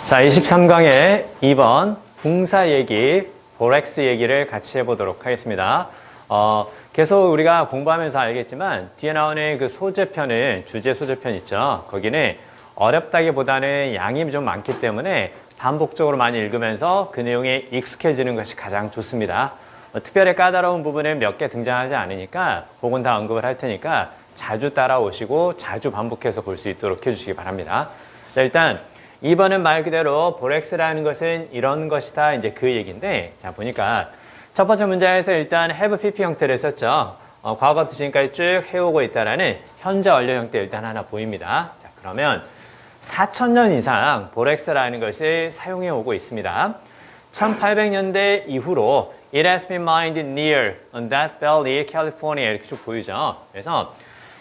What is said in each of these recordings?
자, 23강의 2번 붕사 얘기, 보렉스 얘기를 같이 해보도록 하겠습니다. 계속 우리가 공부하면서 알겠지만 뒤에 나오는 그 소재편은 주제 소재편 있죠. 거기는 어렵다기보다는 양이 좀 많기 때문에 반복적으로 많이 읽으면서 그 내용에 익숙해지는 것이 가장 좋습니다. 특별히 까다로운 부분은 몇 개 등장하지 않으니까 그건 다 언급을 할 테니까 자주 따라오시고 자주 반복해서 볼 수 있도록 해주시기 바랍니다. 자, 일단 2번은 말 그대로 보렉스라는 것은 이런 것이다, 이제 그 얘기인데, 자, 보니까 첫 번째 문장에서 일단 have pp 형태를 썼죠. 과거부터 지금까지 쭉 해오고 있다라는 현재 완료 형태 일단 하나 보입니다. 자, 그러면 4,000년 이상 보렉스라는 것을 사용해 오고 있습니다. 1800년대 이후로 It has been mined near Death Valley, California 이렇게 쭉 보이죠. 그래서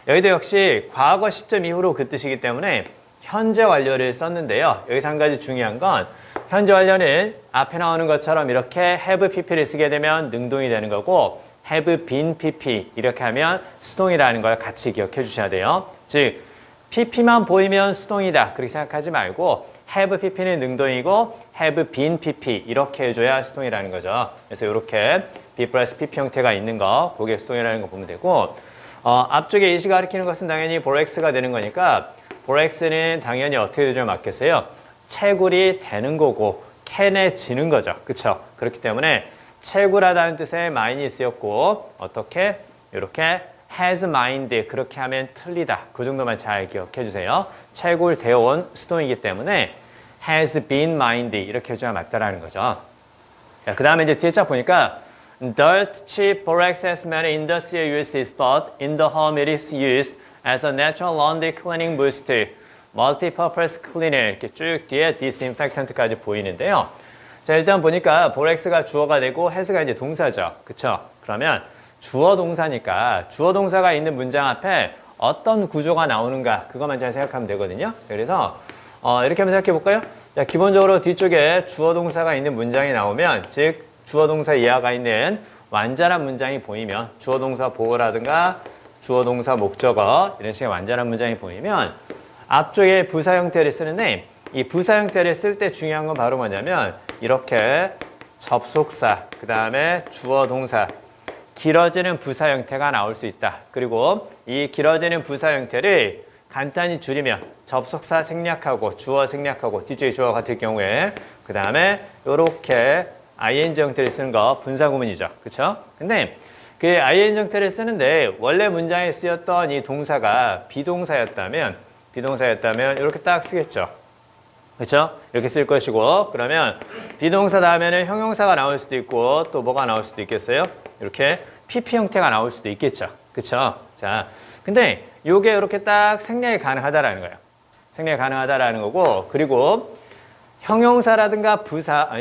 여기도 역시 과거 시점 이후로 그 뜻이기 때문에 현재 완료를 썼는데요. 여기서 한 가지 중요한 건 현재 완료는 앞에 나오는 것처럼 이렇게 have pp를 쓰게 되면 능동이 되는 거고 have been pp 이렇게 하면 수동이라는 걸 같이 기억해 주셔야 돼요. 즉 pp만 보이면 수동이다 그렇게 생각하지 말고 have pp는 능동이고 have been pp 이렇게 해줘야 수동이라는 거죠. 그래서 이렇게 be 플러스 pp 형태가 있는 거 그게 수동이라는 거 보면 되고 앞쪽에 이시 가리키는 것은 당연히 보렉스가 되는 거니까 보렉스는 당연히 어떻게 되죠? 맞겠어요? 채굴이 되는 거고 캐내지는 거죠. 그쵸? 그렇기 때문에 채굴하다는 뜻의 mine이 쓰였고 어떻게? 이렇게 has mined 그렇게 하면 틀리다. 그 정도만 잘 기억해 주세요. 채굴되어 온 수동이기 때문에 has been mined 이렇게 해줘야 맞다라는 거죠. 그 다음에 이제 뒤에 쫙 보니까 Dirt cheap borax has many industrial uses, but in the home it is used as a natural laundry cleaning booster, multi-purpose cleaner 이렇게 쭉 뒤에 disinfectant까지 보이는데요. 자, 일단 보니까 보렉스가 주어가 되고 has가 이제 동사죠. 그쵸? 그러면 주어 동사니까 주어 동사가 있는 문장 앞에 어떤 구조가 나오는가 그것만 잘 생각하면 되거든요. 그래서 이렇게 한번 생각해 볼까요? 자, 기본적으로 뒤쪽에 주어 동사가 있는 문장이 나오면 즉 주어 동사 이하가 있는 완전한 문장이 보이면 주어 동사 보어라든가 주어 동사 목적어 이런 식의 완전한 문장이 보이면 앞쪽에 부사 형태를 쓰는데 이 부사 형태를 쓸 때 중요한 건 바로 뭐냐면 이렇게 접속사 그 다음에 주어 동사 길어지는 부사 형태가 나올 수 있다. 그리고 이 길어지는 부사 형태를 간단히 줄이면 접속사 생략하고 주어 생략하고 뒤쪽에 주어 같을 경우에 그 다음에 이렇게 ing 형태를 쓰는 거 분사구문이죠. 그쵸? 근데 그 ing 형태를 쓰는데 원래 문장에 쓰였던 이 동사가 비동사였다면 이렇게 딱 쓰겠죠. 그쵸? 이렇게 쓸 것이고 그러면 비동사 다음에는 형용사가 나올 수도 있고 또 뭐가 나올 수도 있겠어요? 이렇게 pp 형태가 나올 수도 있겠죠. 그쵸? 자, 근데 요게 이렇게 딱 생략이 가능하다라는 거예요. 생략이 가능하다라는 거고 그리고 형용사라든가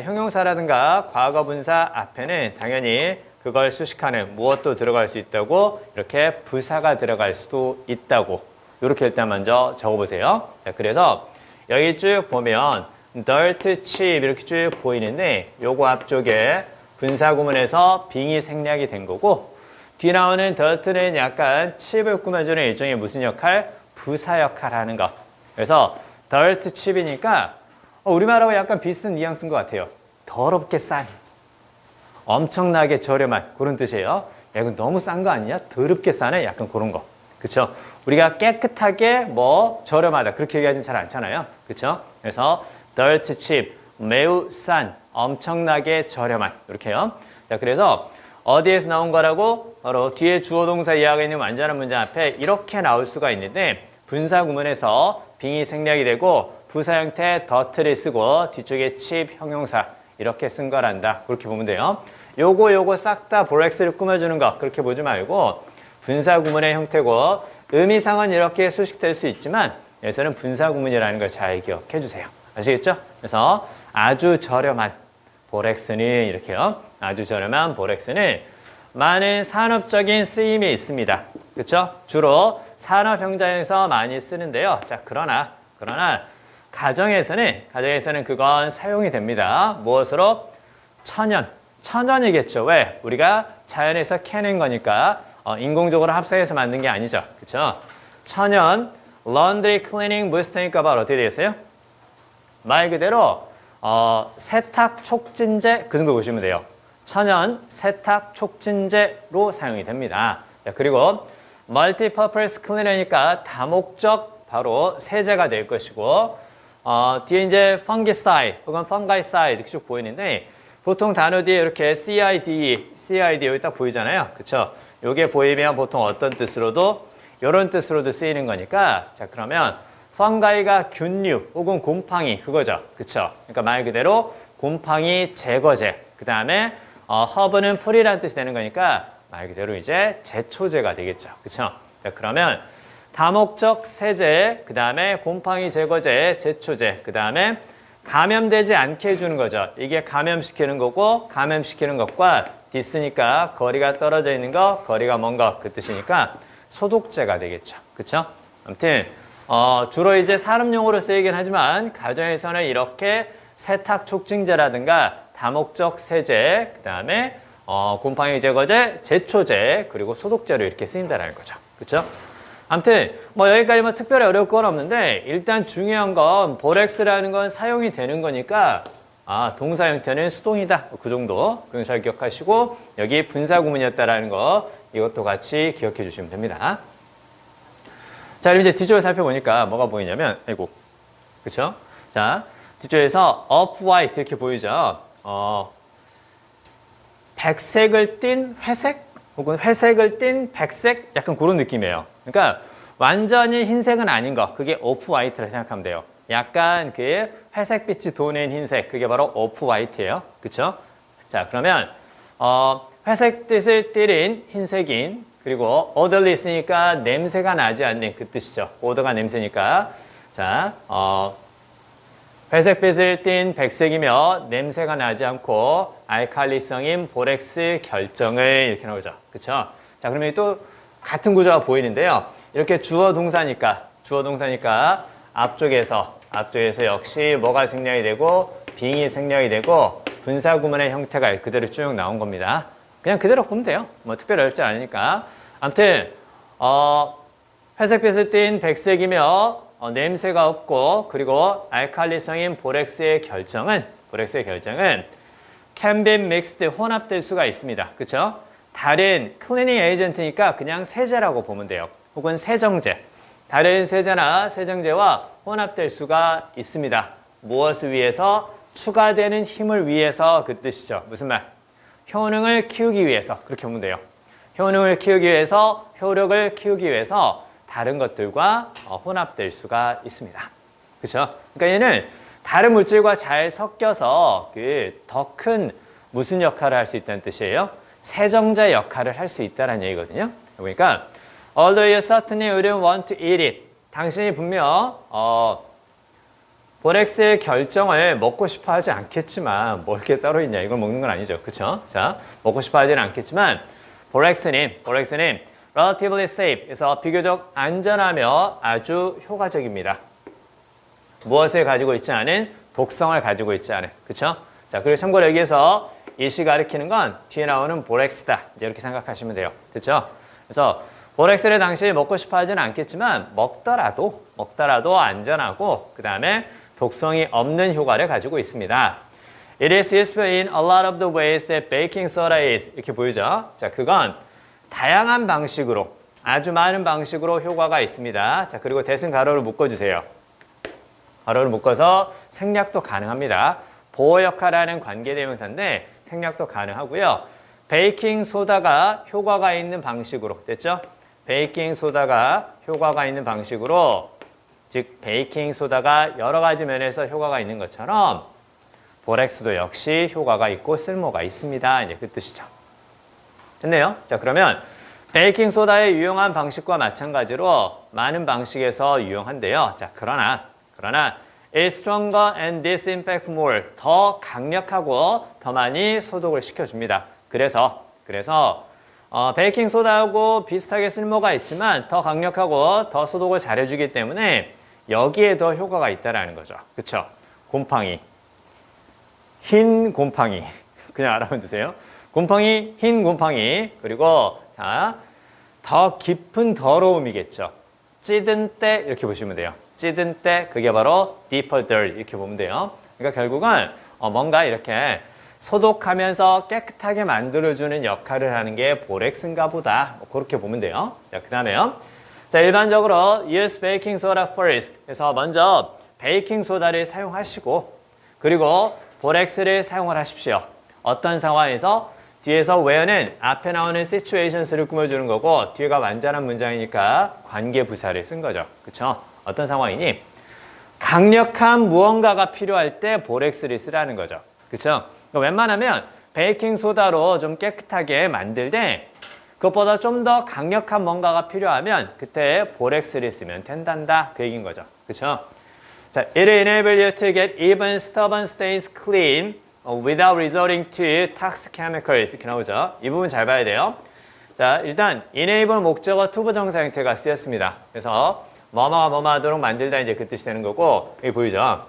형용사라든가 과거분사 앞에는 당연히 그걸 수식하는 무엇도 들어갈 수 있다고 이렇게 부사가 들어갈 수도 있다고 이렇게 일단 먼저 적어보세요. 자, 그래서 여기 쭉 보면 dirt cheap 이렇게 쭉 보이는데 요거 앞쪽에 분사구문에서 빙이 생략이 된 거고 뒤 나오는 dirt는 약간 chip을 꾸며주는 일종의 무슨 역할? 부사 역할 하는 거. 그래서 dirt cheap이니까 우리말하고 약간 비슷한 뉘앙스인 것 같아요. 더럽게 싼, 엄청나게 저렴한 그런 뜻이에요. 야, 이건 너무 싼 거 아니냐? 더럽게 싸네? 약간 그런 거. 그쵸? 우리가 깨끗하게 뭐 저렴하다 그렇게 얘기하진 잘 않잖아요. 그쵸? 그래서 dirt cheap, 매우 싼, 엄청나게 저렴한 이렇게요. 자, 그래서 어디에서 나온 거라고? 바로 뒤에 주어 동사 이하가 있는 완전한 문장 앞에 이렇게 나올 수가 있는데 분사 구문에서 빙이 생략이 되고 부사 형태 더트를 쓰고 뒤쪽에 cheap 형용사 이렇게 쓴 거란다. 그렇게 보면 돼요. 요거 싹 다 보렉스를 꾸며주는 거 그렇게 보지 말고 분사 구문의 형태고 의미상은 이렇게 수식될 수 있지만 여기서는 분사 구문이라는 걸 잘 기억해 주세요. 아시겠죠? 그래서 아주 저렴한 보렉스는 이렇게요. 아주 저렴한 보렉스는 많은 산업적인 쓰임이 있습니다. 그렇죠? 주로 산업 현장에서 많이 쓰는데요. 자, 그러나 가정에서는 그건 사용이 됩니다. 무엇으로? 천연이겠죠. 왜? 우리가 자연에서 캐낸 거니까 인공적으로 합성해서 만든 게 아니죠. 그렇죠? 천연 laundry cleaning boost니까 바로 어떻게 되겠어요? 말 그대로 세탁 촉진제 그 정도 보시면 돼요. 천연 세탁 촉진제로 사용이 됩니다. 자, 그리고 multi-purpose cleaner니까 다목적 바로 세제가 될 것이고 뒤에 이제 fungicide 혹은 fungicide 이렇게 쭉 보이는데 보통 단어 뒤에 이렇게 CID 여기 딱 보이잖아요. 그쵸? 요게 보이면 보통 어떤 뜻으로도 이런 뜻으로도 쓰이는 거니까 자 그러면 fungi가 균류 혹은 곰팡이 그거죠. 그쵸? 그러니까 말 그대로 곰팡이 제거제 그 다음에 허브는 풀이라는 뜻이 되는 거니까 말 그대로 이제 제초제가 되겠죠. 그쵸? 자 그러면 다목적 세제, 그 다음에 곰팡이 제거제, 제초제, 그 다음에 감염되지 않게 해주는 거죠. 이게 감염시키는 거고 감염시키는 것과 디스니까 거리가 떨어져 있는 거, 거리가 먼 거 그 뜻이니까 소독제가 되겠죠. 그쵸? 아무튼 주로 이제 산업용으로 쓰이긴 하지만 가정에서는 이렇게 세탁 촉진제라든가 다목적 세제, 그 다음에 곰팡이 제거제, 제초제, 그리고 소독제로 이렇게 쓰인다는 거죠. 그쵸? 아무튼 뭐 여기까지 뭐 특별히 어려울 건 없는데 일단 중요한 건 보렉스라는 건 사용이 되는 거니까 동사 형태는 수동이다. 그 정도 그건 잘 기억하시고 여기 분사 구문이었다라는 거 이것도 같이 기억해 주시면 됩니다. 자, 그럼 이제 뒤쪽을 살펴보니까 뭐가 보이냐면 아이고 그쵸? 자, 뒤쪽에서 off-white 이렇게 보이죠? 백색을 띤 회색 혹은 회색을 띤 백색 약간 그런 느낌이에요. 그러니까 완전히 흰색은 아닌 거 그게 오프 화이트라 생각하면 돼요. 약간 그 회색빛이 도는 흰색 그게 바로 오프 화이트예요. 그쵸? 자 그러면 회색 뜻을 띠린 흰색인 그리고 오더리 있으니까 냄새가 나지 않는 그 뜻이죠. 오더가 냄새니까 자 회색빛을 띤 백색이며 냄새가 나지 않고 알칼리성인 보렉스 결정을 이렇게 나오죠. 그쵸? 자, 그러면 또 같은 구조가 보이는데요. 이렇게 주어 동사니까 앞쪽에서 역시 뭐가 생략이 되고 빙이 생략이 되고 분사 구문의 형태가 그대로 쭉 나온 겁니다. 그냥 그대로 보면 돼요. 뭐 특별히 어렵지 않으니까. 아무튼 회색빛을 띤 백색이며 냄새가 없고 그리고 알칼리성인 보렉스의 결정은 can be mixed 혼합될 수가 있습니다. 그렇죠? 다른 클리닝 에이전트니까 그냥 세제라고 보면 돼요. 혹은 세정제. 다른 세제나 세정제와 혼합될 수가 있습니다. 무엇을 위해서? 추가되는 힘을 위해서 그 뜻이죠. 무슨 말? 효능을 키우기 위해서 그렇게 보면 돼요. 효능을 키우기 위해서 효력을 키우기 위해서 다른 것들과 혼합될 수가 있습니다. 그렇죠? 그러니까 얘는 다른 물질과 잘 섞여서 그 더 큰 무슨 역할을 할 수 있다는 뜻이에요? 세정제 역할을 할 수 있다는 얘기거든요. 그러니까 although you certainly wouldn't want to eat it. 당신이 분명 보렉스의 결정을 먹고 싶어 하지 않겠지만 뭐 이렇게 따로 있냐 이걸 먹는 건 아니죠. 그렇죠? 자, 먹고 싶어 하지는 않겠지만 보렉스님 relatively safe 그래서 비교적 안전하며 아주 효과적입니다. 무엇을 가지고 있지 않은? 독성을 가지고 있지 않은. 그렇죠? 자, 그리고 참고로 여기에서 이시 가리키는 건 뒤에 나오는 보렉스다. 이제 이렇게 생각하시면 돼요. 됐죠? 그래서 보렉스를 당시 먹고 싶어 하지는 않겠지만 먹더라도 안전하고 그 다음에 독성이 없는 효과를 가지고 있습니다. It is useful in a lot of the ways that baking soda is. 이렇게 보이죠? 자, 그건 다양한 방식으로 아주 많은 방식으로 효과가 있습니다. 자, 그리고 대승 가로를 묶어주세요. 가로를 묶어서 생략도 가능합니다. 보호 역할을 하는 관계대명사인데 생략도 가능하고요. 베이킹 소다가 효과가 있는 방식으로 됐죠? 베이킹 소다가 효과가 있는 방식으로 즉 베이킹 소다가 여러 가지 면에서 효과가 있는 것처럼 보렉스도 역시 효과가 있고 쓸모가 있습니다. 이제 그 뜻이죠. 됐네요. 자, 그러면 베이킹 소다의 유용한 방식과 마찬가지로 많은 방식에서 유용한데요. 자, 그러나 it's stronger and disinfects more. 더 강력하고 더 많이 소독을 시켜줍니다. 그래서 베이킹 소다하고 비슷하게 쓸모가 있지만 더 강력하고 더 소독을 잘해주기 때문에 여기에 더 효과가 있다라는 거죠. 그렇죠? 곰팡이, 흰 곰팡이 그냥 알아만 두세요. 곰팡이, 흰 곰팡이 그리고 자, 더 깊은 더러움이겠죠. 찌든 때 이렇게 보시면 돼요. 찌든 때 그게 바로 deeper dirt 이렇게 보면 돼요. 그러니까 결국은 뭔가 이렇게 소독하면서 깨끗하게 만들어주는 역할을 하는 게 보렉스인가 보다. 그렇게 보면 돼요. 자, 그 다음에요. 자, 일반적으로 use baking soda first. 그래서 먼저 베이킹 소다를 사용하시고 그리고 보렉스를 사용을 하십시오. 어떤 상황에서 뒤에서 where는 앞에 나오는 situations를 꾸며주는 거고 뒤에가 완전한 문장이니까 관계부사를 쓴 거죠. 그쵸? 어떤 상황이니? 강력한 무언가가 필요할 때 보렉스를 쓰라는 거죠. 그쵸? 그러니까 웬만하면 베이킹 소다로 좀 깨끗하게 만들 때 그것보다 좀 더 강력한 뭔가가 필요하면 그때 보렉스를 쓰면 된단다. 그 얘기인 거죠. 그쵸? 자, it enable you to get even stubborn stains clean without resorting to toxic chemicals. 이렇게 나오죠. 이 부분 잘 봐야 돼요. 자, 일단 enable 목적어 투부정사 형태가 쓰였습니다. 그래서 뭐뭐가 뭐뭐 하도록 만들다 이제 그 뜻이 되는 거고 여기 보이죠?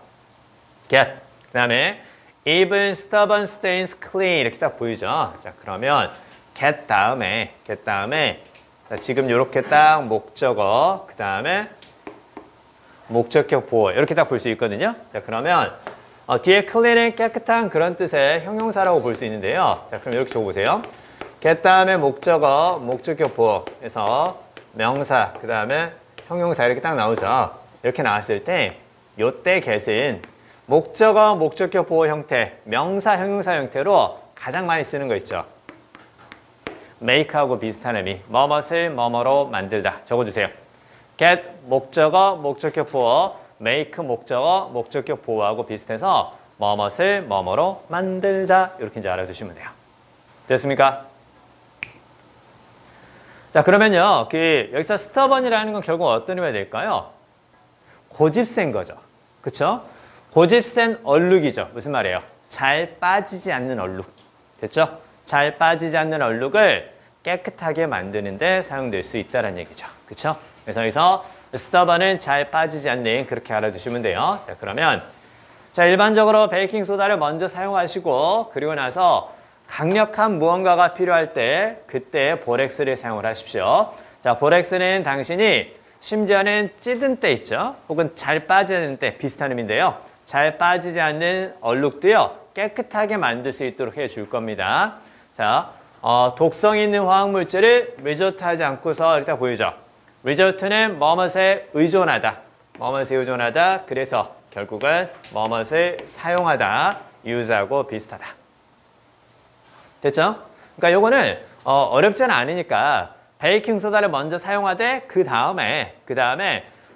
get. 그 다음에 even stubborn stains clean 이렇게 딱 보이죠? 자, 그러면 get 다음에 자, 지금 이렇게 딱 목적어 그 다음에 목적격 보호 이렇게 딱 볼 수 있거든요. 자, 그러면 뒤에 clean은 깨끗한 그런 뜻의 형용사라고 볼 수 있는데요. 자, 그럼 이렇게 적어보세요. get 다음에 목적어, 목적격 보호 해서 명사, 그 다음에 형용사 이렇게 딱 나오죠. 이렇게 나왔을 때 요때 get은 목적어, 목적격 보호 형태, 명사, 형용사 형태로 가장 많이 쓰는 거 있죠. make하고 비슷한 의미, 뭐뭇을 뭐뭐로 만들다 적어주세요. get 목적어, 목적격 보호, make 목적어, 목적격 보호하고 비슷해서 뭐뭇을 뭐뭐로 만들다 이렇게 이제 알아두시면 돼요. 됐습니까? 자, 그러면요, 여기서 stubborn이라는 건 결국 어떤 의미가 될까요? 고집센 거죠. 그쵸? 고집센 얼룩이죠. 무슨 말이에요? 잘 빠지지 않는 얼룩. 됐죠? 잘 빠지지 않는 얼룩을 깨끗하게 만드는 데 사용될 수 있다는 얘기죠. 그쵸? 그래서 여기서 stubborn은 잘 빠지지 않는 그렇게 알아두시면 돼요. 자, 그러면 자, 일반적으로 베이킹 소다를 먼저 사용하시고 그리고 나서 강력한 무언가가 필요할 때 그때 보렉스를 사용을 하십시오. 자, 보렉스는 당신이 심지어는 찌든 때 있죠. 혹은 잘 빠지는 때 비슷한 의미인데요. 잘 빠지지 않는 얼룩도요. 깨끗하게 만들 수 있도록 해줄 겁니다. 자, 독성 있는 화학물질을 리조트하지 않고서 일단 보이죠. 리조트는 뭐뭇에 의존하다. 뭐뭇에 의존하다. 그래서 결국은 뭐뭇을 사용하다. use하고 비슷하다. 됐죠? 그러니까 요거는 어렵지는 않으니까 베이킹 소다를 먼저 사용하되 그 다음에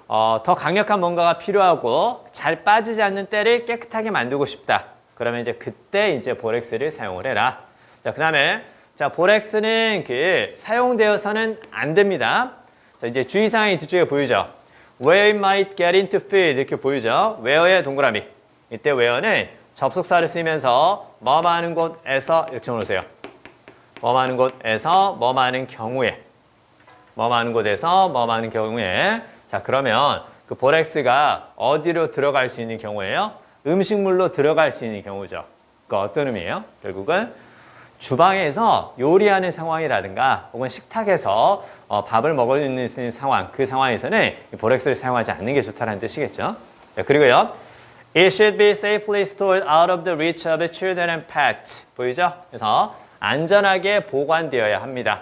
더 강력한 뭔가가 필요하고 잘 빠지지 않는 때를 깨끗하게 만들고 싶다. 그러면 이제 그때 이제 보렉스를 사용을 해라. 자, 그다음에 자, 보렉스는 사용되어서는 안 됩니다. 자, 이제 주의사항이 뒤쪽에 보이죠? Where it might get into food 이렇게 보이죠? where의 동그라미. 이때 where는 접속사를 쓰면서 뭐 하는 곳에서 이렇게 적어놓으세요. 뭐 하는 곳에서 뭐 하는 경우에 뭐 하는 곳에서 뭐 하는 경우에 자, 그러면 그 보렉스가 어디로 들어갈 수 있는 경우예요? 음식물로 들어갈 수 있는 경우죠. 그 어떤 의미예요? 결국은 주방에서 요리하는 상황이라든가 혹은 식탁에서 밥을 먹을 수 있는 상황, 그 상황에서는 보렉스를 사용하지 않는 게 좋다는 뜻이겠죠. 자, 그리고요. It should be safely stored out of the reach of children and pets. 보이죠? 그래서 안전하게 보관되어야 합니다.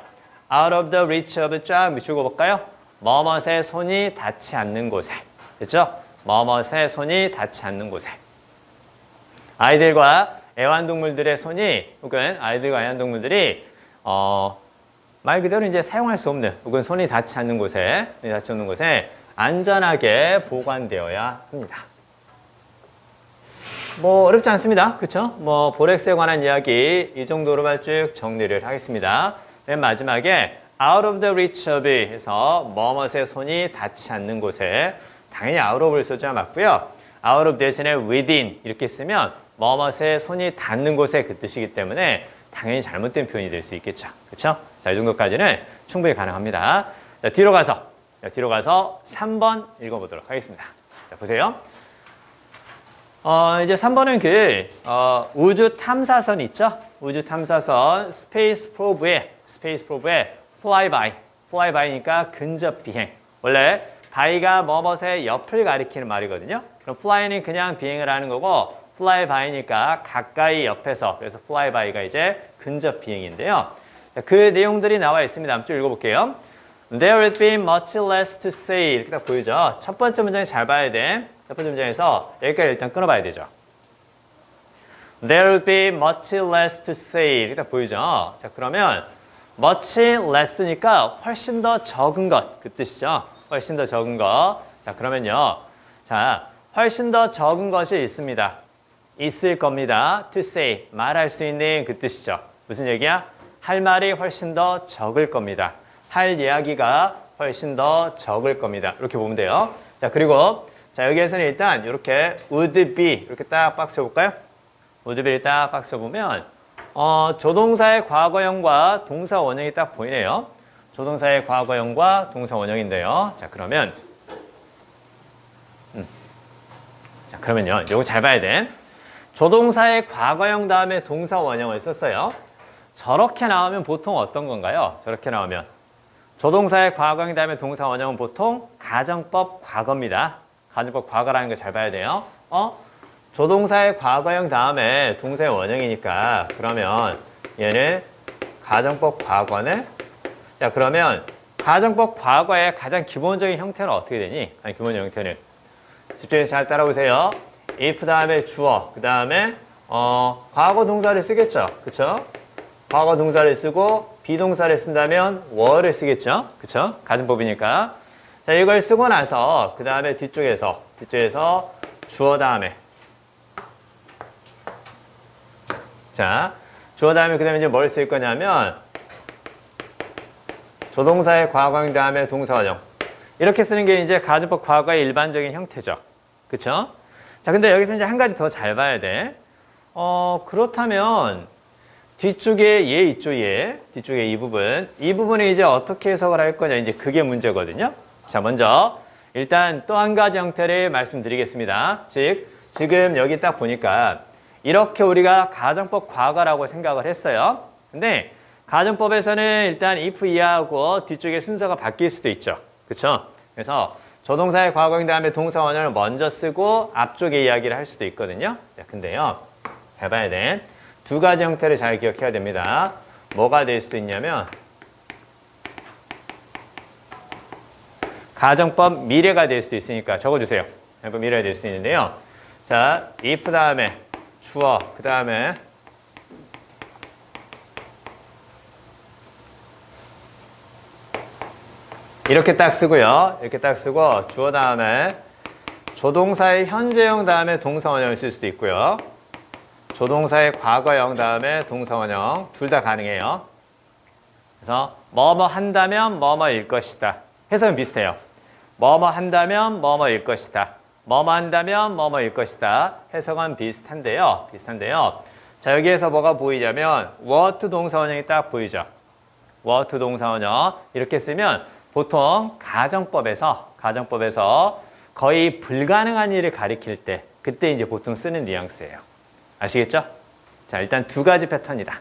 Out of the reach of 쫙 미추고 볼까요? 뭐뭇에 손이 닿지 않는 곳에. 됐죠? 뭐뭇에 손이 닿지 않는 곳에. 아이들과 애완동물들의 손이 혹은 아이들과 애완동물들이 말 그대로 이제 사용할 수 없는 혹은 손이 닿지 않는 곳에 안전하게 보관되어야 합니다. 뭐 어렵지 않습니다. 그쵸? 뭐 보렉스에 관한 이야기 이 정도로만 쭉 정리를 하겠습니다. 맨 마지막에 out of the reach of 해서 뭐뭇에 손이 닿지 않는 곳에 당연히 out of를 써줘야 맞고요. out of 대신에 within 이렇게 쓰면 뭐뭇에 손이 닿는 곳에 그 뜻이기 때문에 당연히 잘못된 표현이 될 수 있겠죠. 그쵸? 자, 이 정도까지는 충분히 가능합니다. 자, 뒤로 가서 3번 읽어보도록 하겠습니다. 자, 보세요. 이제 3번은 우주 탐사선 있죠? 우주 탐사선 스페이스 프로브의 flyby니까 근접 비행. 원래 by가 뭐뭇의 옆을 가리키는 말이거든요. 그럼 fly는 그냥 비행을 하는 거고 fly by니까 가까이 옆에서, 그래서 fly by가 이제 근접 비행인데요. 자, 그 내용들이 나와 있습니다. 한번 쭉 읽어볼게요. There will be much less to say. 이렇게 딱 보이죠? 첫 번째 문장이 잘 봐야 돼. 첫 번째 문장에서 여기까지 일단 끊어봐야 되죠. There will be much less to say. 이렇게 딱 보이죠? 자, 그러면 much less니까 훨씬 더 적은 것. 그 뜻이죠? 훨씬 더 적은 것. 자, 그러면요. 자, 훨씬 더 적은 것이 있습니다. 있을 겁니다. To say. 말할 수 있는 그 뜻이죠. 무슨 얘기야? 할 말이 훨씬 더 적을 겁니다. 할 이야기가 훨씬 더 적을 겁니다. 이렇게 보면 돼요. 자, 그리고 자, 여기에서는 일단 이렇게 would be 이렇게 딱 박스 해볼까요? would be를 딱 박스 해보면 조동사의 과거형과 동사 원형이 딱 보이네요. 조동사의 과거형과 동사 원형인데요. 자, 그러면 자, 그러면요. 이거 잘 봐야 돼. 조동사의 과거형 다음에 동사 원형을 썼어요. 저렇게 나오면 보통 어떤 건가요? 저렇게 나오면 조동사의 과거형 다음에 동사 원형은 보통 가정법 과거입니다. 가정법 과거라는 거 잘 봐야 돼요. 조동사의 과거형 다음에 동사의 원형이니까 그러면 얘는 가정법 과거네. 자, 그러면 가정법 과거의 가장 기본적인 형태는 어떻게 되니? 아니, 기본적인 형태는 집중해서 잘 따라오세요. if 다음에 주어, 그 다음에 과거 동사를 쓰겠죠. 그쵸? 과거 동사를 쓰고 비동사를 쓴다면 were를 쓰겠죠. 그쵸? 가정법이니까. 자, 이걸 쓰고 나서 그 다음에 뒤쪽에서 주어 다음에 자, 주어 다음에 그 다음에 이제 뭘 쓸 거냐면 조동사의 과거형 다음에 동사 원형. 이렇게 쓰는 게 이제 가정법 과거의 일반적인 형태죠. 그쵸? 자, 근데 여기서 이제 한 가지 더 잘 봐야 돼. 그렇다면 뒤쪽에 얘 있죠, 얘. 뒤쪽에 이 부분. 이 부분을 이제 어떻게 해석을 할 거냐. 이제 그게 문제거든요. 자, 먼저 일단 또 한 가지 형태를 말씀드리겠습니다. 즉, 지금 여기 딱 보니까 이렇게 우리가 가정법 과거라고 생각을 했어요. 근데 가정법에서는 일단 if 이하하고 뒤쪽에 순서가 바뀔 수도 있죠. 그쵸? 그래서 조동사의 과거형 다음에 동사 원형을 먼저 쓰고 앞쪽에 이야기를 할 수도 있거든요. 자, 근데요. 해봐야 돼. 두 가지 형태를 잘 기억해야 됩니다. 뭐가 될 수도 있냐면 가정법 미래가 될 수도 있으니까 적어주세요. 미래가 될 수도 있는데요. 자, if 다음에 주어, 그 다음에 이렇게 딱 쓰고요. 이렇게 딱 쓰고 주어 다음에 조동사의 현재형 다음에 동사 원형을 쓸 수도 있고요. 조동사의 과거형 다음에 동사 원형 둘 다 가능해요. 그래서 뭐뭐 한다면 뭐뭐일 것이다. 해석은 비슷해요. 뭐뭐 한다면 뭐뭐일 것이다. 뭐뭐 한다면 뭐뭐일 것이다. 해석은 비슷한데요. 자, 여기에서 뭐가 보이냐면 what 동사 원형이 딱 보이죠. what 동사 원형 이렇게 쓰면 보통 가정법에서 거의 불가능한 일을 가리킬 때 그때 이제 보통 쓰는 뉘앙스예요. 아시겠죠? 자, 일단 두 가지 패턴이다.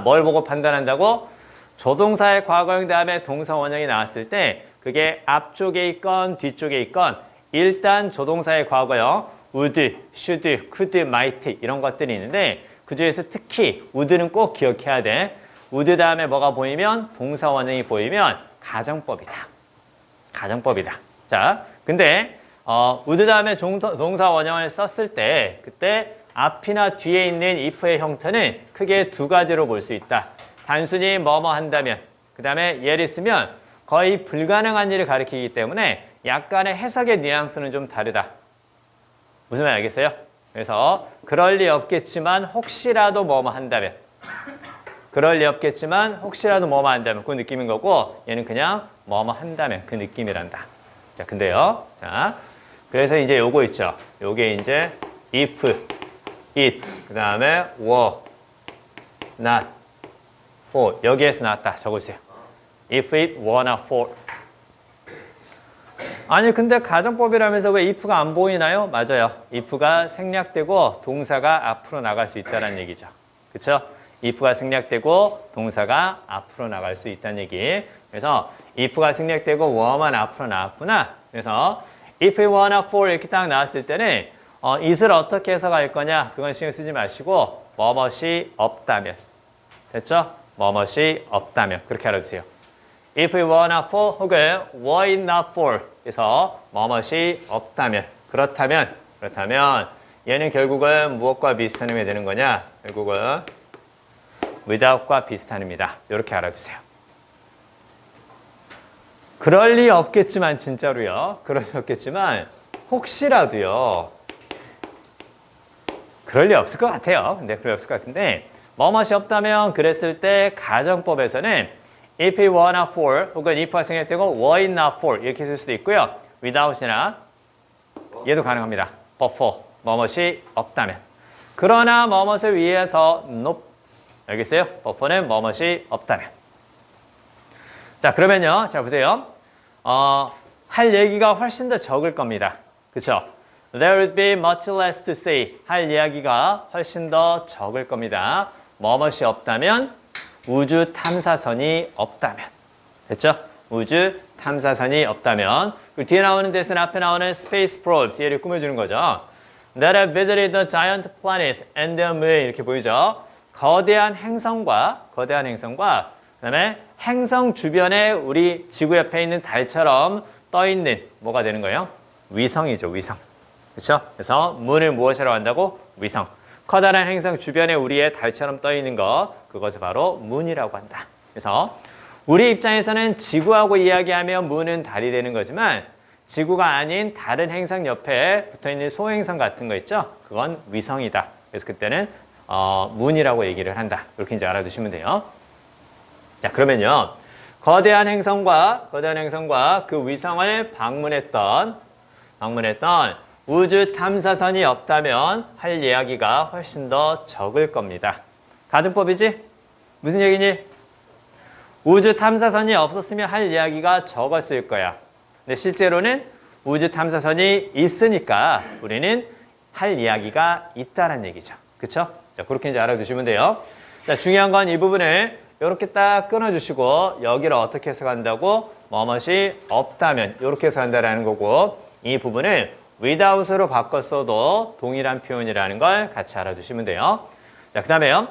뭘 보고 판단한다고? 조동사의 과거형 다음에 동사 원형이 나왔을 때 그게 앞쪽에 있건 뒤쪽에 있건 일단 조동사의 과거형 would, should, could, might 이런 것들이 있는데 그 중에서 특히 would는 꼭 기억해야 돼. would 다음에 뭐가 보이면 동사 원형이 보이면 가정법이다. 자, 근데 would 다음에 동사 원형을 썼을 때 그때 앞이나 뒤에 있는 if의 형태는 크게 두 가지로 볼 수 있다. 단순히 뭐뭐 한다면 그 다음에 얘를 쓰면 거의 불가능한 일을 가리키기 때문에 약간의 해석의 뉘앙스는 좀 다르다. 무슨 말 알겠어요? 그래서 그럴 리 없겠지만 혹시라도 뭐뭐 한다면 그 느낌인 거고 얘는 그냥 뭐뭐 한다면 그 느낌이란다. 자, 근데요. 자, 그래서 이제 요거 있죠. 요게 이제 if, it, 그 다음에 were, not, for 여기에서 나왔다. 적어주세요. if it were not for. 아니 근데 가정법이라면서 왜 if가 안 보이나요? 맞아요. if가 생략되고 동사가 앞으로 나갈 수 있다는 얘기죠. 그렇죠? if가 생략되고 동사가 앞으로 나갈 수 있다는 얘기. 그래서 if가 생략되고 were만 앞으로 나왔구나. 그래서 if we wanna for 이렇게 딱 나왔을 때는 it을 어떻게 해석할 거냐 그건 신경 쓰지 마시고 뭐뭇이 없다면 됐죠? 뭐뭇이 없다면 그렇게 알아두세요. if we wanna for 혹은 were it not for 그래서 뭐뭇이 없다면 그렇다면 얘는 결국은 무엇과 비슷한 의미가 되는 거냐? 결국은 without과 비슷한 의미다. 이렇게 알아두세요. 그럴 리 없겠지만 진짜로요. 그럴 리 없겠지만 혹시라도요. 그럴 리 없을 것 같아요. 근데 그럴 리 없을 것 같은데 뭐뭇이 없다면 그랬을 때 가정법에서는 if it were not for 혹은 if가 생략되고 were it not for 이렇게 쓸 수도 있고요. without이나 얘도 가능합니다. but for 뭐뭇이 없다면 그러나 뭐뭇을 위해서 nope 알겠어요? but for는 뭐뭇이 없다면 자 그러면요. 자 보세요. 할 얘기가 훨씬 더 적을 겁니다. 그쵸? There would be much less to say. 할 이야기가 훨씬 더 적을 겁니다. 뭐뭇이 없다면 우주 탐사선이 없다면 됐죠? 우주 탐사선이 없다면 그 뒤에 나오는 대신 앞에 나오는 space probes 얘를 꾸며주는 거죠. That have visited the giant planets and their moon 이렇게 보이죠? 거대한 행성과 그다음에 행성 주변에 우리 지구 옆에 있는 달처럼 떠 있는 뭐가 되는 거예요? 위성이죠, 위성. 그렇죠? 그래서 문을 무엇이라고 한다고? 위성. 커다란 행성 주변에 우리의 달처럼 떠 있는 것, 그것을 바로 문이라고 한다. 그래서 우리 입장에서는 지구하고 이야기하면 문은 달이 되는 거지만 지구가 아닌 다른 행성 옆에 붙어 있는 소행성 같은 거 있죠? 그건 위성이다. 그래서 그때는 문이라고 얘기를 한다. 이렇게 이제 알아두시면 돼요. 자, 그러면요. 거대한 행성과 그 위성을 방문했던 우주 탐사선이 없다면 할 이야기가 훨씬 더 적을 겁니다. 가정법이지? 무슨 얘기니? 우주 탐사선이 없었으면 할 이야기가 적었을 거야. 근데 실제로는 우주 탐사선이 있으니까 우리는 할 이야기가 있다는 얘기죠. 그쵸? 자, 그렇게 이제 알아두시면 돼요. 자, 중요한 건 이 부분을 이렇게 딱 끊어주시고 여기를 어떻게 해석한다고? 뭐뭇이 없다면 이렇게 해석한다라는 거고 이 부분을 without으로 바꿨어도 동일한 표현이라는 걸 같이 알아두시면 돼요. 자, 그 다음에요.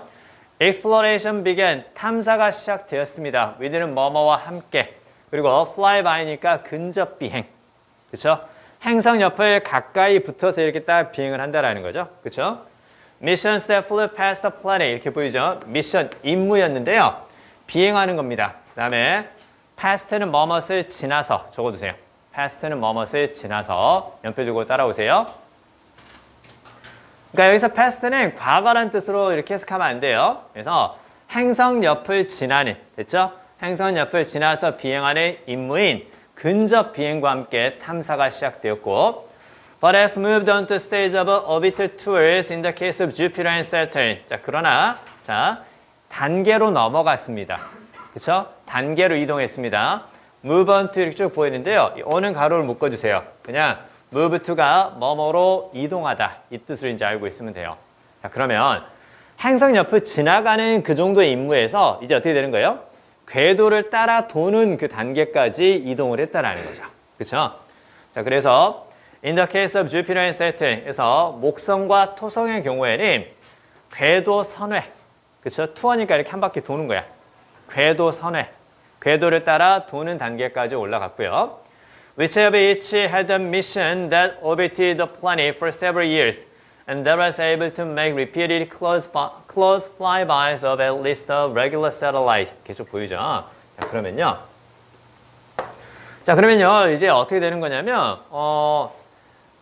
exploration began. 탐사가 시작되었습니다. with는 뭐뭐와 함께. 그리고 fly by니까 근접 비행. 그쵸? 행성 옆을 가까이 붙어서 이렇게 딱 비행을 한다라는 거죠. 그쵸? Missions that flew past the planet. 이렇게 보이죠? 미션, 임무였는데요. 비행하는 겁니다. 그 다음에 past는 뭐뭇을 지나서 적어두세요. past는 뭐뭇을 지나서 연표 두고 따라오세요. 그러니까 여기서 past는 과거란 뜻으로 이렇게 해석하면 안 돼요. 그래서 행성 옆을 지나는, 됐죠? 행성 옆을 지나서 비행하는 임무인 근접 비행과 함께 탐사가 시작되었고 But has moved on to stage of orbital tours in the case of Jupiter and Saturn. 자, 그러나 단계로 넘어갔습니다. 그렇죠? 단계로 이동했습니다. move on to 이렇게 쭉 보이는데요. 오는 가로를 묶어주세요. 그냥 move to가 뭐뭐로 이동하다 이 뜻으로 이제 알고 있으면 돼요. 자, 그러면 행성 옆을 지나가는 그 정도의 임무에서 이제 어떻게 되는 거예요? 궤도를 따라 도는 그 단계까지 이동을 했다라는 거죠. 그렇죠? 자, 그래서 in the case of Jupiter and Saturn에서 목성과 토성의 경우에는 궤도 선회, 그렇죠? 투어니까 이렇게 한 바퀴 도는 거야. 궤도 선회, 궤도를 따라 도는 단계까지 올라갔고요. Which have each had a mission that orbited the planet for several years, and that was able to make repeated close flybys of at least a regular satellite. 계속 보이죠? 자, 그러면요, 이제 어떻게 되는 거냐면,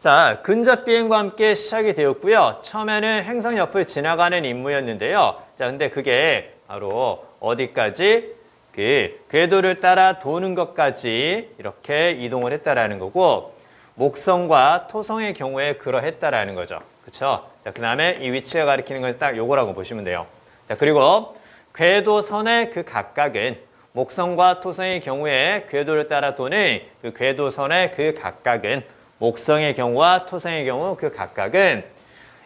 자, 근접 비행과 함께 시작이 되었고요. 처음에는 행성 옆을 지나가는 임무였는데요. 자, 근데 그게 바로 어디까지? 그 궤도를 따라 도는 것까지 이렇게 이동을 했다라는 거고, 목성과 토성의 경우에 그러했다라는 거죠. 그쵸? 자, 그 다음에 이 위치가 가리키는 것은 딱 요거라고 보시면 돼요. 자, 그리고 궤도선의 그 각각은 목성과 토성의 경우에 궤도를 따라 도는 그 궤도선의 그 각각은 목성의 경우와 토성의 경우 그 각각은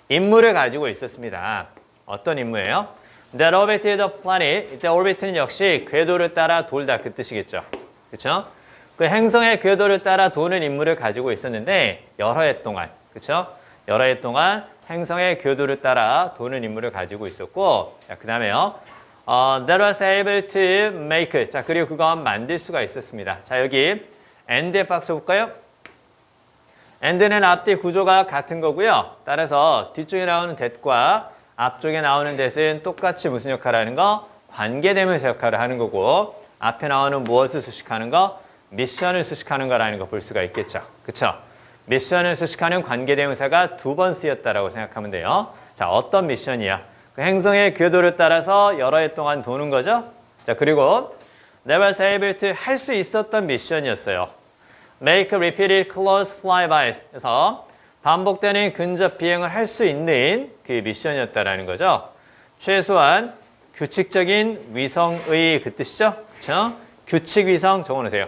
임무를 가지고 있었습니다. 어떤 임무예요? That orbited the planet. 이때 orbit는 역시 궤도를 따라 돌다 그 뜻이겠죠. 그쵸? 그 행성의 궤도를 따라 도는 임무를 가지고 있었는데 여러 해 동안, 그쵸? 여러 해 동안 행성의 궤도를 따라 도는 임무를 가지고 있었고, 자, 그 다음에요. That was able to make. 자, 그리고 그건 만들 수가 있었습니다. 자, 여기 and의 박스 볼까요? and는 앞뒤 구조가 같은 거고요. 따라서 뒤쪽에 나오는 that과 앞쪽에 나오는 that은 똑같이 무슨 역할을 하는 거? 관계대명사 역할을 하는 거고, 앞에 나오는 무엇을 수식하는 거? 미션을 수식하는 거라는 거 볼 수가 있겠죠. 그쵸? 미션을 수식하는 관계대명사가 2번 쓰였다라고 생각하면 돼요. 자, 어떤 미션이야? 그 행성의 궤도를 따라서 여러 해 동안 도는 거죠. 자, 그리고 never able to 할 수 있었던 미션이었어요. make repeated close flybys. 그래서 반복되는 근접 비행을 할 수 있는 그 미션이었다라는 거죠. 최소한 규칙적인 위성의 그 뜻이죠. 그렇죠? 규칙 위성 적어놓으세요.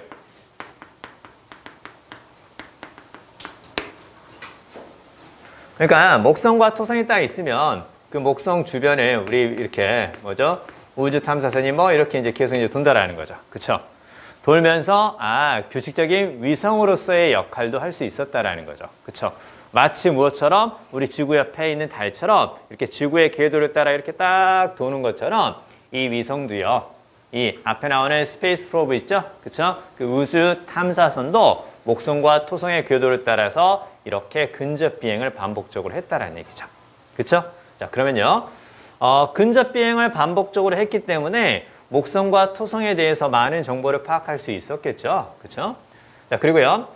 그러니까 목성과 토성이 딱 있으면 그 목성 주변에 우리 이렇게 뭐죠? 우주 탐사선이 뭐 이렇게 이제 계속 이제 돈다라는 거죠. 그렇죠? 돌면서 규칙적인 위성으로서의 역할도 할 수 있었다라는 거죠. 그렇죠? 마치 무엇처럼 우리 지구 옆에 있는 달처럼 이렇게 지구의 궤도를 따라 이렇게 딱 도는 것처럼 이 위성도요. 이 앞에 나오는 스페이스 프로브 있죠? 그렇죠? 그 우주 탐사선도 목성과 토성의 궤도를 따라서 이렇게 근접 비행을 반복적으로 했다라는 얘기죠. 그렇죠? 자, 그러면요. 근접 비행을 반복적으로 했기 때문에 목성과 토성에 대해서 많은 정보를 파악할 수 있었겠죠. 그렇죠? 자, 그리고요.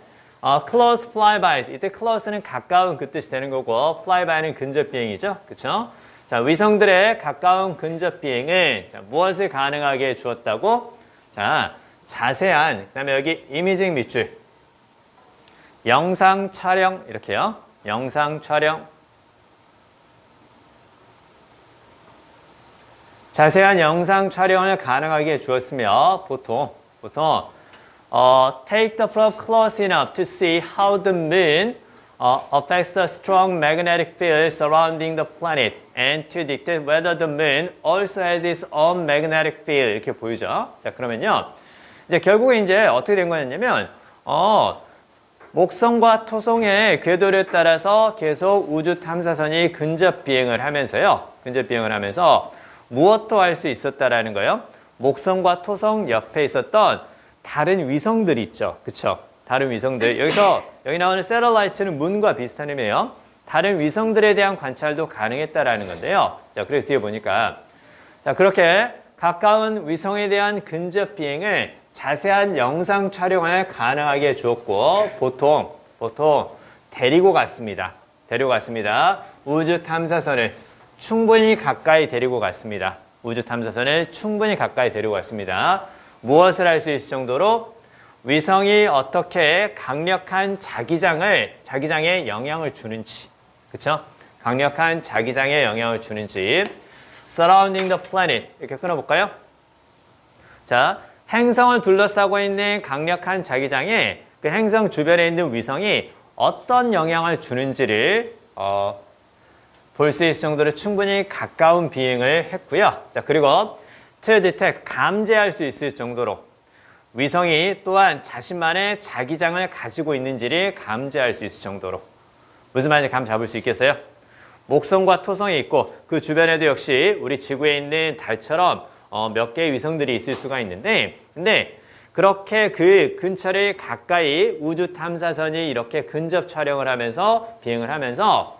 close flybys. 이때 close는 가까운 그 뜻이 되는 거고 flyby는 근접 비행이죠. 그렇죠? 자, 위성들의 가까운 근접 비행은 자, 무엇을 가능하게 해 주었다고? 자, 자세한 그다음에 여기 이미징 밑줄. 영상 촬영 이렇게요. 영상 촬영. 자세한 영상 촬영을 가능하게 해 주었으며 보통 take the probe close enough to see how the moon affects the strong magnetic field surrounding the planet and to dictate whether the moon also has its own magnetic field 이렇게 보이죠. 자, 그러면요. 이제 결국에 이제 어떻게 된 거였냐면 목성과 토성의 궤도를 따라서 계속 우주 탐사선이 근접 비행을 하면서요. 근접 비행을 하면서 무엇도 할 수 있었다라는 거예요. 목성과 토성 옆에 있었던 다른 위성들이 있죠. 그쵸? 다른 위성들. 여기 나오는 셀러라이트는 문과 비슷한 의미예요. 다른 위성들에 대한 관찰도 가능했다라는 건데요. 자, 그래서 뒤에 보니까 자, 그렇게 가까운 위성에 대한 근접 비행을 자세한 영상 촬영을 가능하게 해 주었고 보통 데리고 갔습니다. 우주 탐사선을 충분히 가까이 데리고 갔습니다. 우주 탐사선을 충분히 가까이 데리고 갔습니다. 무엇을 할 수 있을 정도로 위성이 어떻게 강력한 자기장에 영향을 주는지, 그렇죠? 강력한 자기장에 영향을 주는지 surrounding the planet 이렇게 끊어볼까요? 자, 행성을 둘러싸고 있는 강력한 자기장에 그 행성 주변에 있는 위성이 어떤 영향을 주는지를 볼 수 있을 정도로 충분히 가까운 비행을 했고요. 자, 그리고 to detect, 감지할 수 있을 정도로 위성이 또한 자신만의 자기장을 가지고 있는지를 감지할 수 있을 정도로 무슨 말인지 감 잡을 수 있겠어요? 목성과 토성이 있고 그 주변에도 역시 우리 지구에 있는 달처럼 몇 개의 위성들이 있을 수가 있는데 근데 그렇게 그 근처를 가까이 우주 탐사선이 이렇게 근접 촬영을 하면서 비행을 하면서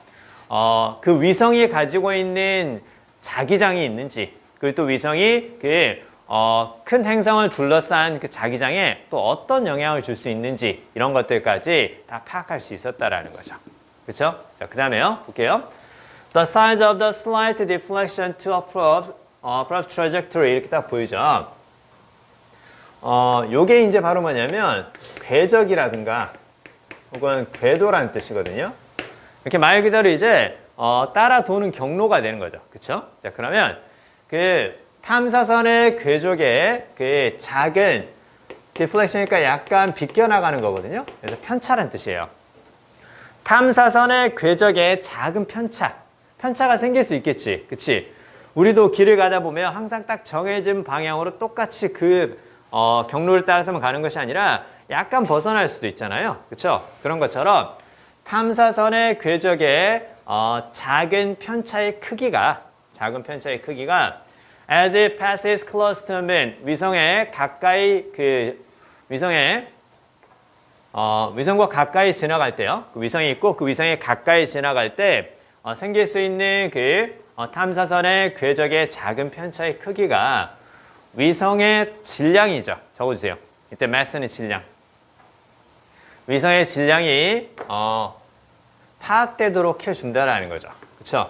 그 위성이 가지고 있는 자기장이 있는지 그리고 또 위성이 큰 행성을 둘러싼 그 자기장에 또 어떤 영향을 줄 수 있는지 이런 것들까지 다 파악할 수 있었다라는 거죠. 그렇죠? 자, 그 다음에요. 볼게요. The size of the slight deflection to a probe trajectory 이렇게 딱 보이죠. 요게 이제 바로 뭐냐면 궤적이라든가 혹은 궤도라는 뜻이거든요. 이렇게 말 그대로 이제 따라 도는 경로가 되는 거죠. 그렇죠? 자, 그러면 그 탐사선의 궤적에 그 작은 디플렉션이니까 약간 비껴나가는 거거든요. 그래서 편차란 뜻이에요. 탐사선의 궤적에 작은 편차가 생길 수 있겠지. 그치? 우리도 길을 가다 보면 항상 딱 정해진 방향으로 똑같이 그 경로를 따라서만 가는 것이 아니라 약간 벗어날 수도 있잖아요. 그렇죠? 그런 것처럼 탐사선의 궤적의 작은 편차의 크기가 as it passes close to the moon, 위성과 가까이 지나갈 때요. 그 위성이 있고 그 위성에 가까이 지나갈 때 생길 수 있는 그 탐사선의 궤적의 작은 편차의 크기가 위성의 질량이죠. 적어주세요. 이때 mass는 질량. 위성의 질량이 파악되도록 해준다라는 거죠. 그렇죠?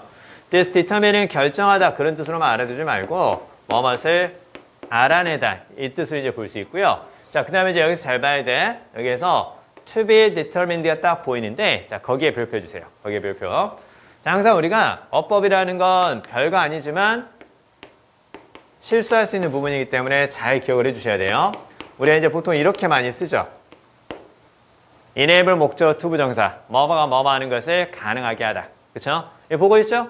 This determine은 결정하다 그런 뜻으로만 알아두지 말고 뭐뭇을 알아내다 이 뜻을 이제 볼 수 있고요. 자, 그 다음에 이제 여기서 잘 봐야 돼. 여기에서 to be determined가 딱 보이는데, 자, 거기에 별표 주세요. 거기에 별표. 자, 항상 우리가 어법이라는 건 별거 아니지만 실수할 수 있는 부분이기 때문에 잘 기억을 해주셔야 돼요. 우리가 이제 보통 이렇게 많이 쓰죠. enable 목적 투부정사. 뭐뭐가 뭐뭐 하는 것을 가능하게 하다. 그쵸? 이거 보고 있죠?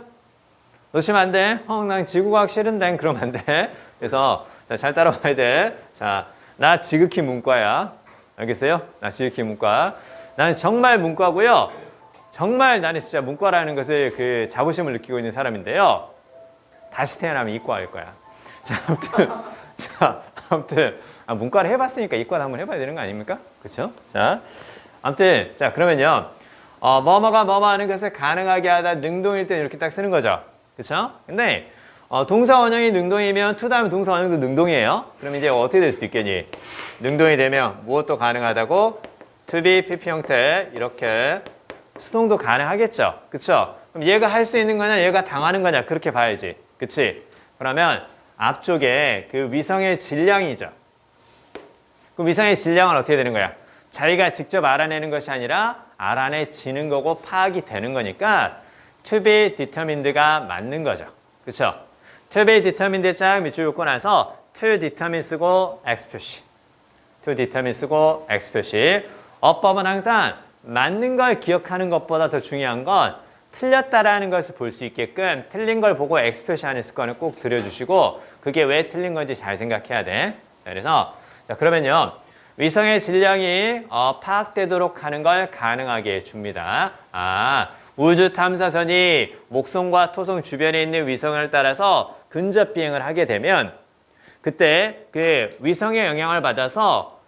놓치면 안 돼. 난 지구과학 싫은데 그러면 안 돼. 그래서 잘 따라와야 돼. 자, 나 지극히 문과야. 알겠어요? 나 지극히 문과. 나는 정말 문과고요. 정말 나는 진짜 문과라는 것을 그 자부심을 느끼고 있는 사람인데요. 다시 태어나면 이과할 거야. 자, 아무튼 문과를 해봤으니까 이과도 한번 해봐야 되는 거 아닙니까? 그렇죠? 자, 아무튼 자 그러면요. 뭐뭐가 뭐뭐 하는 것을 가능하게 하다 능동일 때 이렇게 딱 쓰는 거죠. 그렇죠? 근데 동사 원형이 능동이면 to 다음에 동사 원형도 능동이에요. 그럼 이제 어떻게 될 수도 있겠니? 능동이 되면 무엇도 가능하다고 to be PP 형태 이렇게 수동도 가능하겠죠. 그렇죠? 그럼 얘가 할 수 있는 거냐 얘가 당하는 거냐 그렇게 봐야지. 그렇지? 그러면 앞쪽에 그 위성의 질량이죠. 그 위성의 질량은 어떻게 되는 거야? 자기가 직접 알아내는 것이 아니라 알아내지는 거고 파악이 되는 거니까 to be determined가 맞는 거죠. 그렇죠? to be determined 짝 밑줄 긋고 나서 to determine 쓰고 x 표시. to determine 쓰고 x 표시. 어법은 항상 맞는 걸 기억하는 것보다 더 중요한 건 틀렸다라는 것을 볼 수 있게끔 틀린 걸 보고 x 표시하는 습관을 꼭 들여주시고 그게 왜 틀린 건지 잘 생각해야 돼. 그래서 자, 그러면요. 위성의 질량이 파악되도록 하는 걸 가능하게 해줍니다. 우주 탐사선이 목성과 토성 주변에 있는 위성을 따라서 근접 비행을 하게 되면 그때 그 위성의 영향을 받아서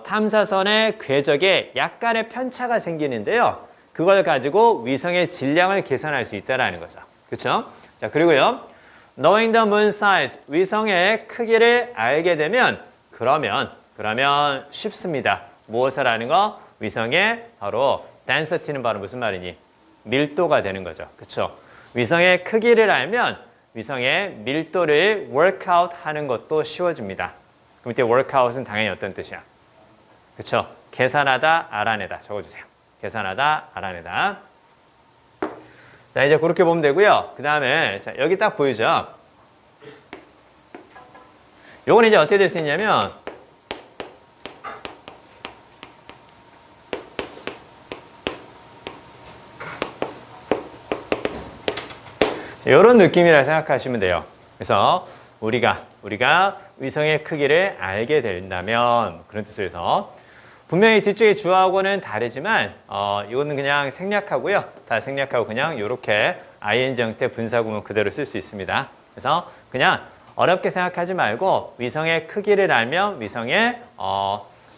탐사선의 궤적에 약간의 편차가 생기는데요. 그걸 가지고 위성의 질량을 계산할 수 있다는 거죠. 그렇죠? 자, 그리고요. Knowing the moon size, 위성의 크기를 알게 되면 그러면 쉽습니다. 무엇을 아는 거? 위성의 바로 density는 바로 무슨 말이니? 밀도가 되는 거죠. 그렇죠? 위성의 크기를 알면 위성의 밀도를 workout 하는 것도 쉬워집니다. 그럼 이때 workout은 당연히 어떤 뜻이야? 그렇죠? 계산하다, 알아내다. 적어주세요. 계산하다, 알아내다. 자, 이제 그렇게 보면 되고요. 그 다음에 자, 여기 딱 보이죠? 요건 이제 어떻게 될 수 있냐면 이런 느낌이라 생각하시면 돼요. 그래서 우리가 위성의 크기를 알게 된다면 그런 뜻에서 분명히 뒤쪽에 주어하고는 다르지만 이거는 그냥 생략하고요. 다 생략하고 그냥 이렇게 ing 형태 분사구문 그대로 쓸 수 있습니다. 그래서 그냥 어렵게 생각하지 말고 위성의 크기를 알면 위성의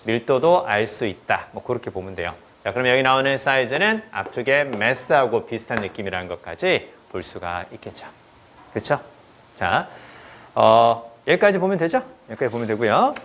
밀도도 알 수 있다. 뭐 그렇게 보면 돼요. 자, 그럼 여기 나오는 사이즈는 앞쪽에 mass하고 비슷한 느낌이라는 것까지 볼 수가 있겠죠. 그렇죠? 자, 여기까지 보면 되죠? 여기까지 보면 되고요.